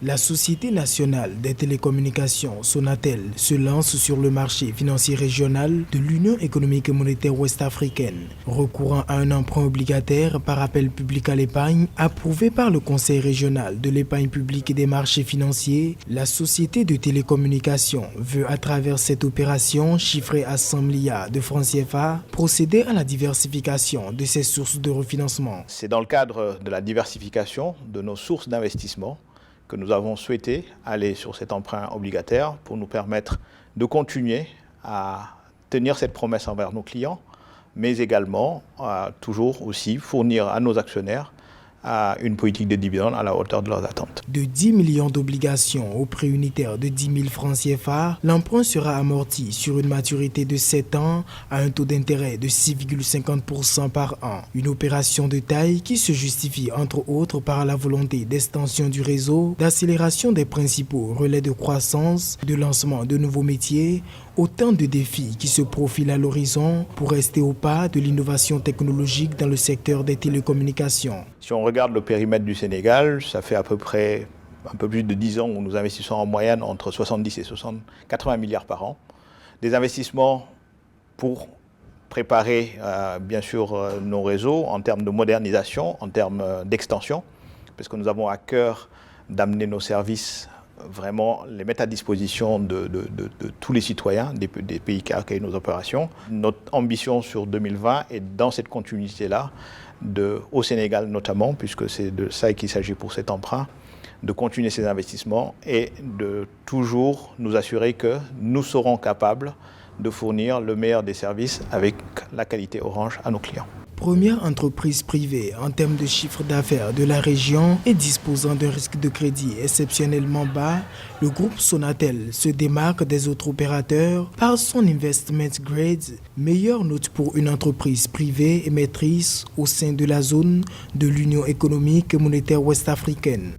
La Société nationale des télécommunications, Sonatel, se lance sur le marché financier régional de l'Union économique et monétaire ouest-africaine, recourant à un emprunt obligataire par appel public à l'épargne approuvé par le Conseil régional de l'épargne publique et des marchés financiers. La Société de télécommunications veut, à travers cette opération chiffrée à 100 milliards de francs CFA, procéder à la diversification de ses sources de refinancement. C'est dans le cadre de la diversification de nos sources d'investissement que nous avons souhaité aller sur cet emprunt obligataire pour nous permettre de continuer à tenir cette promesse envers nos clients, mais également à toujours aussi fournir à nos actionnaires une politique de dividendes à la hauteur de leurs attentes. De 10 millions d'obligations au prix unitaire de 10 000 francs CFA, l'emprunt sera amorti sur une maturité de 7 ans à un taux d'intérêt de 6,50% par an. Une opération de taille qui se justifie entre autres par la volonté d'extension du réseau, d'accélération des principaux relais de croissance, de lancement de nouveaux métiers, autant de défis qui se profilent à l'horizon pour rester au pas de l'innovation technologique dans le secteur des télécommunications. Si on regarde le périmètre du Sénégal, ça fait à peu près un peu plus de 10 ans où nous investissons en moyenne entre 70 et 80 milliards par an. Des investissements pour préparer bien sûr nos réseaux en termes de modernisation, en termes d'extension, parce que nous avons à cœur d'amener nos services, vraiment les mettre à disposition de tous les citoyens des pays qui accueillent nos opérations. Notre ambition sur 2020 est dans cette continuité-là, au Sénégal notamment, puisque c'est de ça qu'il s'agit pour cet emprunt, de continuer ces investissements et de toujours nous assurer que nous serons capables de fournir le meilleur des services avec la qualité Orange à nos clients. Première entreprise privée en termes de chiffre d'affaires de la région et disposant d'un risque de crédit exceptionnellement bas, le groupe Sonatel se démarque des autres opérateurs par son Investment Grade, meilleure note pour une entreprise privée émettrice au sein de la zone de l'Union économique et monétaire ouest-africaine.